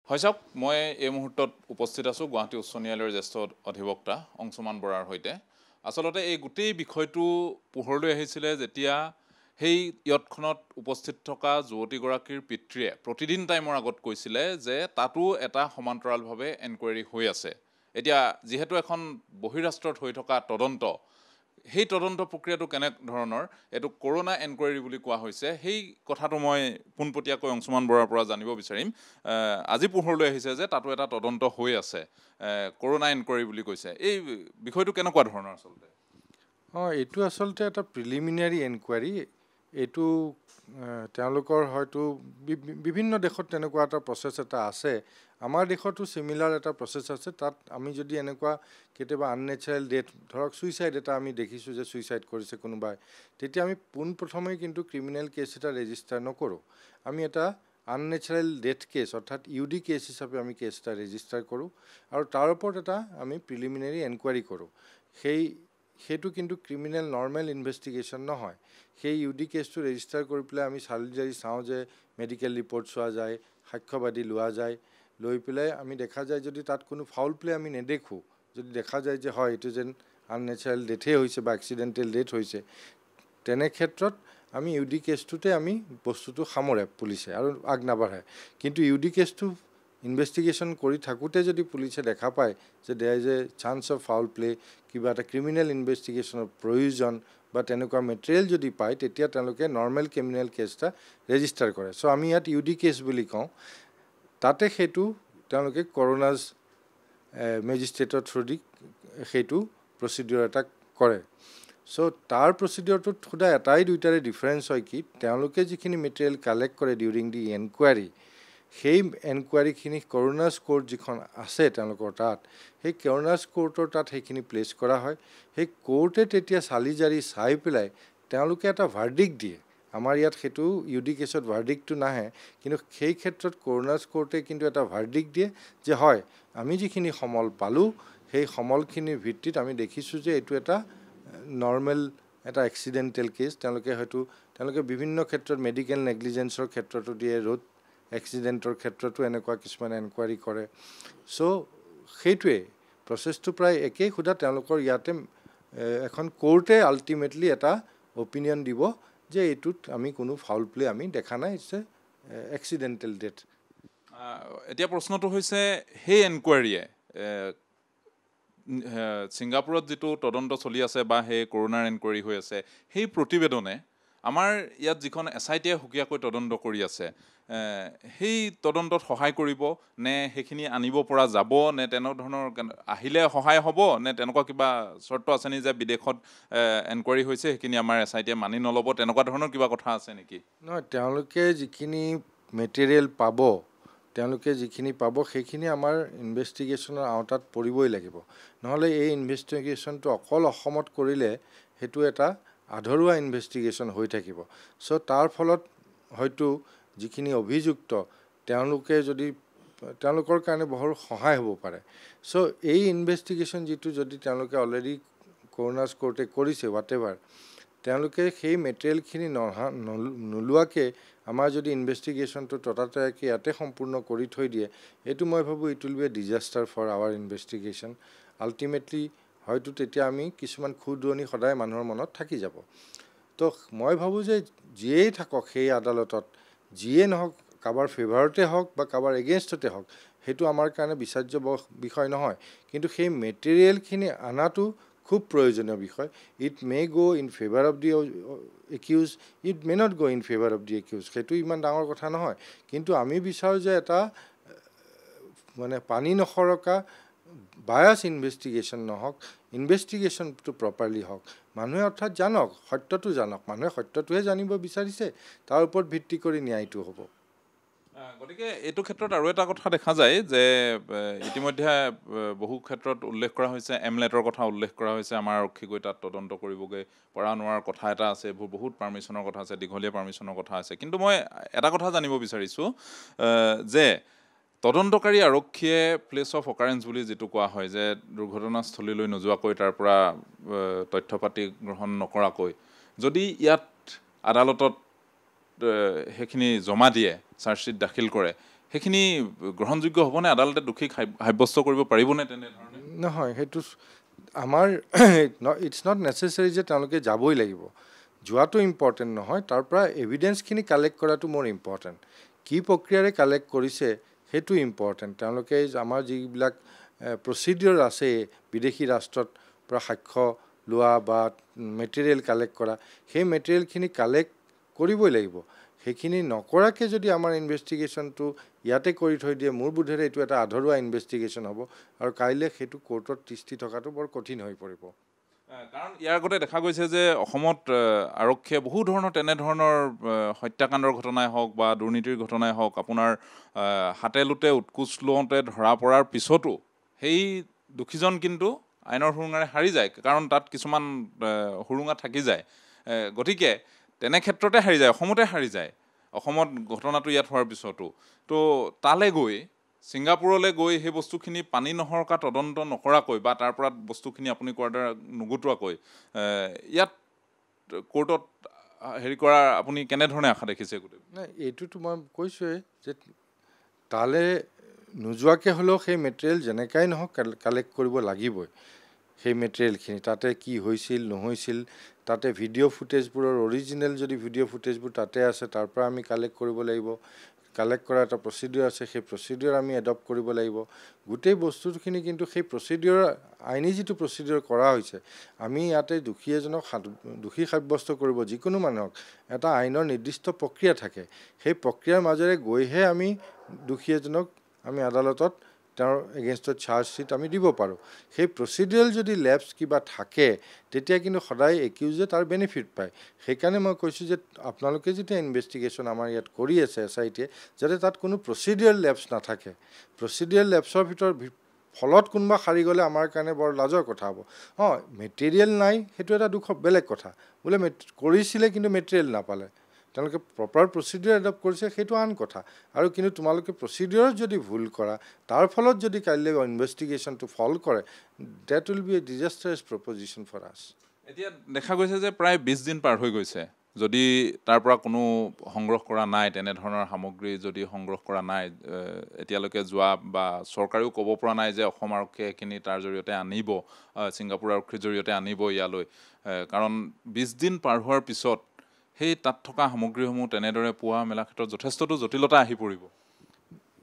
হয় চাওক, মই এই মুহূৰ্তত উপস্থিত আছোঁ গুৱাহাটী উচ্চ ন্যায়ালয়ৰ জ্যেষ্ঠ অধিবক্তা অংশুমান বৰাৰ সৈতে। আচলতে এই গোটেই বিষয়টো পোহৰলৈ আহিছিলে যেতিয়া সেই ইয়টখনত উপস্থিত থকা যুৱতীগৰাকীৰ পিতৃয়ে প্ৰতিদিন টাইমৰ আগত কৈছিলে যে তাতো এটা সমান্তৰালভাৱে এনকুৱাৰী হৈ আছে। এতিয়া যিহেতু এখন বহিৰাষ্ট্ৰত হৈ থকা তদন্ত, সেই তদন্ত প্ৰক্ৰিয়াটো কেনেধৰণৰ, এইটো কৰোনা এনকুৱাৰী বুলি কোৱা হৈছে, সেই কথাটো মই পোনপটীয়াকৈ অংশুমান বৰাৰ পৰা জানিব বিচাৰিম। আজি পোহৰলৈ আহিছে যে তাতো এটা তদন্ত হৈ আছে, কৰোনা এনকুৱাৰী বুলি কৈছে। এই বিষয়টো কেনেকুৱা ধৰণৰ আচলতে? এইটো আচলতে এটা প্ৰিলিমিনাৰী এনকুৱাৰী। এইটো তেওঁলোকৰ হয়তো বিভিন্ন দেশত তেনেকুৱা এটা প্ৰচেছ এটা আছে। আমাৰ দেশতো চিমিলাৰ এটা প্ৰচেছ আছে। তাত আমি যদি এনেকুৱা কেতিয়াবা আননেচাৰেল ডেথ, ধৰক ছুইচাইড এটা আমি দেখিছোঁ যে ছুইচাইড কৰিছে কোনোবাই, তেতিয়া আমি পোনপ্ৰথমেই কিন্তু ক্ৰিমিনেল কেছ এটা ৰেজিষ্টাৰ নকৰোঁ। আমি এটা আননেচাৰেল ডেথ কেছ অৰ্থাৎ UD কেছ হিচাপে আমি কেছ এটা ৰেজিষ্টাৰ কৰোঁ আৰু তাৰ ওপৰত এটা আমি প্ৰিলিমিনাৰী এনকুৱাৰী কৰোঁ। সেইটো কিন্তু ক্ৰিমিনেল নৰ্মেল ইনভেষ্টিগেশ্যন নহয়। সেই UD কেছটো ৰেজিষ্টাৰ কৰি পেলাই আমি চালি জাৰি চাওঁ যে মেডিকেল ৰিপৰ্ট চোৱা যায়, সাক্ষ্যবাদী লোৱা যায়, লৈ পেলাই আমি দেখা যায় যদি তাত কোনো ফাউল প্লে আমি নেদেখোঁ, যদি দেখা যায় যে হয় এইটো যেন আননেচাৰেল ডেথেই হৈছে বা এক্সিডেণ্টেল ডেথ হৈছে, তেনে ক্ষেত্ৰত আমি UD কেছটোতে আমি বস্তুটো সামৰে পুলিচে আৰু আগ নাবাঢ়ে। কিন্তু UD কেছটো ইনভেষ্টিগেশ্যন কৰি থাকোঁতে যদি পুলিচে দেখা পায় যে there is a chance of foul play, কিবা এটা ক্ৰিমিনেল ইনভেষ্টিগেশ্যনৰ প্ৰয়োজন বা তেনেকুৱা মেটেৰিয়েল যদি পায়, তেতিয়া তেওঁলোকে নৰ্মেল ক্ৰিমিনেল কেছ এটা ৰেজিষ্টাৰ কৰে। চ' আমি ইয়াত UD কেছ বুলি কওঁ। তাতে সেইটো তেওঁলোকে কৰোনাজ মেজিষ্ট্ৰেটৰ থ্ৰুদি সেইটো প্ৰচিডিঅ'ৰ এটা কৰে। চ' তাৰ প্ৰচিডিঅ'ৰটোত সদায় এটাই দুইটাৰে ডিফাৰেঞ্চ হয় কি, তেওঁলোকে যিখিনি মেটেৰিয়েল কালেক্ট কৰে ডিউৰিং দি এনকুৱাৰী, সেই এনকুৱাৰীখিনি কৰোনাজ কোৰ্ট যিখন আছে তেওঁলোকৰ তাত, সেই কৰোনাজ কোৰ্টৰ তাত সেইখিনি প্লেচ কৰা হয়। সেই কোৰ্টে তেতিয়া চালি জাৰি চাই পেলাই তেওঁলোকে এটা ভাৰ্ডিক্ট দিয়ে। আমাৰ ইয়াত সেইটো UD কেছত ভাৰ্ডিক্টটো নাহে, কিন্তু সেই ক্ষেত্ৰত কৰোনাজ কোৰ্টে কিন্তু এটা ভাৰ্ডিক্ট দিয়ে যে হয় আমি যিখিনি সমল পালোঁ, সেই সমলখিনিৰ ভিত্তিত আমি দেখিছোঁ যে এইটো এটা নৰ্মেল এটা এক্সিডেণ্টেল কেছ। তেওঁলোকে বিভিন্ন ক্ষেত্ৰত মেডিকেল নেগলিজেঞ্চৰ ক্ষেত্ৰতো দিয়ে, ৰোড এক্সিডেণ্টৰ ক্ষেত্ৰতো এনেকুৱা কিছুমান এনকুৱাৰী কৰে। চ' সেইটোৱে প্ৰচেছটো প্ৰায় একেই, সোধা তেওঁলোকৰ ইয়াতে এখন কোৰ্টে আল্টিমেটলি এটা অপিনিয়ন দিব যে এইটোত আমি কোনো ফাউল প্লে আমি দেখা নাই, ইটছ এ এক্সিডেণ্টেল ডেথ। এতিয়া প্ৰশ্নটো হৈছে সেই এনকুৱাৰীয়ে ছিংগাপুৰত যিটো তদন্ত চলি আছে বা সেই কৰোনাৰ এনকুৱাৰী হৈ আছে, সেই প্ৰতিবেদনে আমাৰ ইয়াত যিখন SIT-য়ে সুকীয়াকৈ তদন্ত কৰি আছে, সেই তদন্তত সহায় কৰিব নে, সেইখিনি আনিব পৰা যাব নে, তেনেধৰণৰ আহিলে সহায় হ'ব নে, তেনেকুৱা কিবা চৰ্ত আছে নি যে বিদেশত এনকুৱাৰী হৈছে সেইখিনি আমাৰ SIT-য়ে মানি নল'ব, তেনেকুৱা ধৰণৰ কিবা কথা আছে নেকি? নহয়, তেওঁলোকে যিখিনি মেটেৰিয়েল পাব, সেইখিনি আমাৰ ইনভেষ্টিগেশ্যনৰ আওতাত পৰিবই লাগিব। নহ'লে এই ইনভেষ্টিগেশ্যনটো অকল অসমত কৰিলে সেইটো এটা আধৰুৱা ইনভেষ্টিগেশ্যন হৈ থাকিব। চ' তাৰ ফলত হয়তো যিখিনি অভিযুক্ত তেওঁলোকৰ কাৰণে বহু সহায় হ'ব পাৰে। চ' এই ইনভেষ্টিগেশ্যন যিটো যদি তেওঁলোকে অলৰেডি কৰোনাজ কোৰ্টে কৰিছে হোৱাটএভাৰ, তেওঁলোকে সেই মেটেৰিয়েলখিনি নোলোৱাকৈ আমাৰ যদি ইনভেষ্টিগেশ্যনটো ততাতয়াকৈ ইয়াতে সম্পূৰ্ণ কৰি থৈ দিয়ে, এইটো মই ভাবোঁ it will be a disaster for our investigation. Ultimately হয়তো তেতিয়া আমি কিছুমান খুদুৱনি সদায় মানুহৰ মনত থাকি যাব। তো মই ভাবোঁ যে যিয়েই থাকক সেই আদালতত, যিয়ে নহওক, কাৰোবাৰ ফেভাৰতে হওক বা কাৰোবাৰ এগেইনষ্টতে হওক, সেইটো আমাৰ কাৰণে বিচাৰ্য বিষয় নহয়। কিন্তু সেই মেটেৰিয়েলখিনি অনাটো খুব প্ৰয়োজনীয় বিষয়। ইট মে গ' in favour of the accused, it may not গ' in favour of the accused, সেইটো ইমান ডাঙৰ কথা নহয়। কিন্তু আমি বিচাৰোঁ যে এটা মানে পানী নসৰকা বায়াছ ইনভেষ্টিগেশ্যন নহওক, ইনভেষ্টিগেশ্যনটো প্ৰপাৰলি হওক। মানুহে অৰ্থাৎ জানক, সত্যটো জানক, মানুহে সত্যটোহে জানিব বিচাৰিছে, তাৰ ওপৰত ভিত্তি কৰি ন্যায়টো হ'ব। গতিকে এইটো ক্ষেত্ৰত আৰু এটা কথা দেখা যায় যে ইতিমধ্যে বহু ক্ষেত্ৰত উল্লেখ কৰা হৈছে, এমলেটৰ কথা উল্লেখ কৰা হৈছে, আমাৰ আৰক্ষী গৈ তাত তদন্ত কৰিবগৈ পৰা নোৱাৰাৰ কথা এটা আছে, এইবোৰ বহুত পাৰ্মিশ্যনৰ কথা আছে, দীঘলীয়া পাৰ্মিশ্যনৰ কথা আছে। কিন্তু মই এটা কথা জানিব বিচাৰিছোঁ যে তদন্তকাৰী আৰক্ষীয়ে প্লেচ অফ অকাৰেঞ্চ বুলি যিটো কোৱা হয়, যে দুৰ্ঘটনাস্থলীলৈ নোযোৱাকৈ তাৰ পৰা তথ্য পাতি গ্ৰহণ নকৰাকৈ যদি ইয়াত আদালতত সেইখিনি জমা দিয়ে, চাৰ্জশ্বীট দাখিল কৰে, সেইখিনি গ্ৰহণযোগ্য হ'বনে? আদালতে দোষীক সাব্যস্ত কৰিব পাৰিবনে তেনেধৰণে? নহয়, সেইটো আমাৰ ইটছ নট নেচেচাৰী যে তেওঁলোকে যাবই লাগিব। যোৱাটো ইম্পৰ্টেণ্ট নহয়, তাৰ পৰা এভিডেঞ্চখিনি কালেক্ট কৰাটো মোৰ ইম্পৰ্টেণ্ট। কি প্ৰক্ৰিয়াৰে কালেক্ট কৰিছে সেইটো ইম্পৰ্টেণ্ট। তেওঁলোকে আমাৰ যিবিলাক প্ৰচিডিঅ'ৰ আছে বিদেশী ৰাষ্ট্ৰত পৰা সাক্ষ্য লোৱা বা মেটেৰিয়েল কালেক্ট কৰা, সেই মেটেৰিয়েলখিনি কালেক্ট কৰিবই লাগিব। সেইখিনি নকৰাকৈ যদি আমাৰ ইনভেষ্টিগেশ্যনটো ইয়াতে কৰি থৈ দিয়ে, মোৰ বোধেৰে এইটো এটা আধৰুৱা ইনভেষ্টিগেশ্যন হ'ব আৰু কাইলৈ সেইটো কোৰ্টত তিষ্ঠি থকাটো বৰ কঠিন হৈ পৰিব। কাৰণ ইয়াৰ আগতে দেখা গৈছে যে অসমত আৰক্ষীয়ে বহু ধৰণৰ তেনেধৰণৰ হত্যাকাণ্ডৰ ঘটনাই হওক বা দুৰ্নীতিৰ ঘটনাই হওক আপোনাৰ হাতে লোতে উৎকোচ লওঁতে ধৰা পৰাৰ পিছতো সেই দোষীজন কিন্তু আইনৰ সুৰুঙাৰে সাৰি যায়, কাৰণ তাত কিছুমান সুৰুঙা থাকি যায়। গতিকে তেনে ক্ষেত্ৰতে সাৰি যায়, অসমতে সাৰি যায়। অসমত ঘটনাটো ইয়াত হোৱাৰ পিছতো তো তালৈ গৈ ছিংগাপুৰলৈ গৈ সেই বস্তুখিনি পানী নহৰকা তদন্ত নকৰাকৈ বা তাৰ পৰা বস্তুখিনি আপুনি কোৱাৰ দ্বাৰা নুগুটোৱাকৈ ইয়াত কোৰ্টত হেৰি কৰা আপুনি কেনেধৰণে আশা দেখিছে? গোটেই নাই, এইটোতো মই কৈছোঁৱেই যে তালৈ নোযোৱাকৈ হ'লেও সেই মেটেৰিয়েল যেনেকাই নহওক কালেক্ট কৰিব লাগিবই। সেই মেটেৰিয়েলখিনি তাতে কি হৈছিল নহৈছিল, তাতে ভিডিঅ' ফুটেজবোৰৰ অৰিজিনেল যদি ভিডিঅ' ফুটেজবোৰ তাতে আছে তাৰ পৰা আমি কালেক্ট কৰিব লাগিব। কালেক্ট কৰা এটা প্ৰচিডিঅ'ৰ আছে, সেই প্ৰচিডিঅ'ৰ আমি এডপ্ট কৰিব লাগিব। গোটেই বস্তুখিনি কিন্তু সেই প্ৰচিডিঅ'ৰ আইনী যিটো প্ৰচিডিঅ'ৰ কৰা হৈছে, আমি ইয়াতে দোষী এজনক দোষী সাব্যস্ত কৰিব যিকোনো মানুহক এটা আইনৰ নিৰ্দিষ্ট প্ৰক্ৰিয়া থাকে। সেই প্ৰক্ৰিয়াৰ মাজেৰে গৈহে আমি দোষী এজনক আমি আদালতত তেওঁৰ এগেইনষ্টত চাৰ্জশ্বীট আমি দিব পাৰোঁ। সেই প্ৰচিডিউৰেল যদি লেপছ কিবা থাকে তেতিয়া কিন্তু সদায় একিউজে তাৰ বেনিফিট পায়। সেইকাৰণে মই কৈছোঁ যে আপোনালোকে যেতিয়া ইনভেষ্টিগেশ্যন আমাৰ ইয়াত কৰি আছে SIT-য়ে, যাতে তাত কোনো প্ৰচিডিউৰেল লেপছ নাথাকে। প্ৰচিডিউৰেল লেপছৰ ফলত কোনোবা সাৰি গ'লে আমাৰ কাৰণে বৰ লাজৰ কথা হ'ব। মেটেৰিয়েল নাই সেইটো এটা বেলেগ কথা, বোলে কৰিছিলে কিন্তু মেটেৰিয়েল নাপালে, তেওঁলোকে প্ৰপাৰ প্ৰচিডিউৰ এডপ্ট কৰিছে সেইটো আন কথা। আৰু কিন্তু তোমালোকে প্ৰচিডিউৰত যদি ভুল কৰা, তাৰ ফলত যদি কাইলৈ ইনভেষ্টিগেশ্যনটো ফল কৰে, that will be a disastrous proposition for us. এতিয়া দেখা গৈছে যে প্ৰায় 20 দিন পাৰ হৈ গৈছে, যদি তাৰ পৰা কোনো সংগ্ৰহ কৰা নাই, তেনেধৰণৰ সামগ্ৰী যদি সংগ্ৰহ কৰা নাই, এতিয়ালৈকে যোৱা বা চৰকাৰেও ক'ব পৰা নাই যে অসম আৰক্ষীয়ে সেইখিনি তাৰ জৰিয়তে আনিব, ছিংগাপুৰ আৰক্ষীৰ জৰিয়তে আনিব ইয়ালৈ। কাৰণ 20 দিন পাৰ হোৱাৰ পিছত সেই তাত থকা সামগ্ৰীসমূহ তেনেদৰে পোৱা মেলা ক্ষেত্ৰত যথেষ্টটো জটিলতা আহি পৰিব।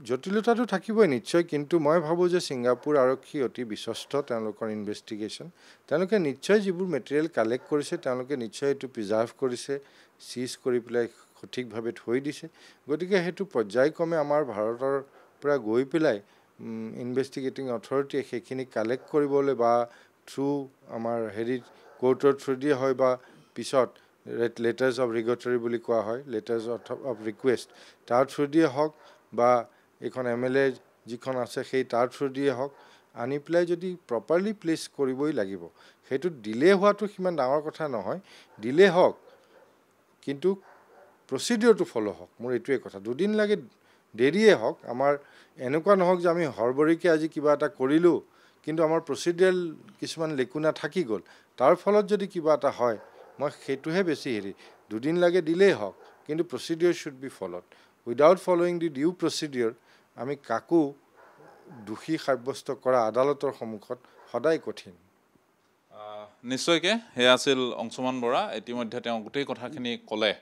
জটিলতাটো থাকিবই নিশ্চয়, কিন্তু মই ভাবোঁ যে ছিংগাপুৰ আৰক্ষী অতি বিশ্বস্ত তেওঁলোকৰ ইনভেষ্টিগেশ্যন। তেওঁলোকে নিশ্চয় যিবোৰ মেটেৰিয়েল কালেক্ট কৰিছে তেওঁলোকে নিশ্চয় এইটো প্ৰিজাৰ্ভ কৰিছে, চিজ কৰি পেলাই সঠিকভাৱে থৈ দিছে। গতিকে সেইটো পৰ্যায়ক্ৰমে আমাৰ ভাৰতৰ পৰা গৈ পেলাই ইনভেষ্টিগেটিং অথৰিটিয়ে সেইখিনি কালেক্ট কৰিবলৈ বা থ্ৰু আমাৰ কোৰ্টৰ থ্ৰুদিয়ে হয় বা পিছত লেটাৰ্ছ অফ ৰিগটৰী বুলি কোৱা হয়, লেটাৰ্ছ অফ ৰিকুৱেষ্ট, তাৰ থ্ৰুদিয়ে হওক বা এইখন MLA যিখন আছে সেই তাৰ থ্ৰুদিয়ে হওক, আনি পেলাই যদি প্ৰপাৰলি প্লেচ কৰিবই লাগিব। সেইটো ডিলে হোৱাটো সিমান ডাঙৰ কথা নহয়, ডিলে হওক কিন্তু প্ৰচিডিঅ'ৰটো ফ'ল' হওক, মোৰ এইটোৱে কথা। 2 দিন লাগে দেৰিয়ে হওক, আমাৰ এনেকুৱা নহওক যে আমি হৰবৰীকৈ আজি কিবা এটা কৰিলোঁ কিন্তু আমাৰ প্ৰচিডিঅ'ৰেল কিছুমান লেকুনা থাকি গ'ল, তাৰ ফলত যদি কিবা এটা হয় মই সেইটোহে বেছি 2 দিন লাগে দিলেই হওক, কিন্তু procedure should be followed. Without following the due procedure আমি কাকো দোষী সাব্যস্ত কৰা আদালতৰ সন্মুখত সদায় কঠিন। নিশ্চয়কৈ সেয়া আছিল অংশুমান বৰা। ইতিমধ্যে তেওঁ গোটেই কথাখিনি ক'লে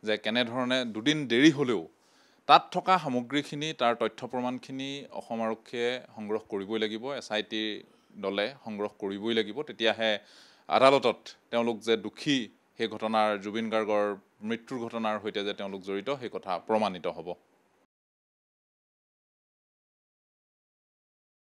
যে কেনেধৰণে 2 দিন দেৰি হ'লেও তাত থকা সামগ্ৰীখিনি, তাৰ তথ্য প্ৰমাণখিনি অসম আৰক্ষীয়ে সংগ্ৰহ কৰিবই লাগিব, SIT দলে সংগ্ৰহ কৰিবই লাগিব, তেতিয়াহে আদালতত তেওঁলোক যে দোষী সেই ঘটনাৰ, জুবিন গাৰ্গৰ মৃত্যুৰ ঘটনাৰ সৈতে যে তেওঁলোক জড়িত সেই কথা প্ৰমাণিত হ'ব।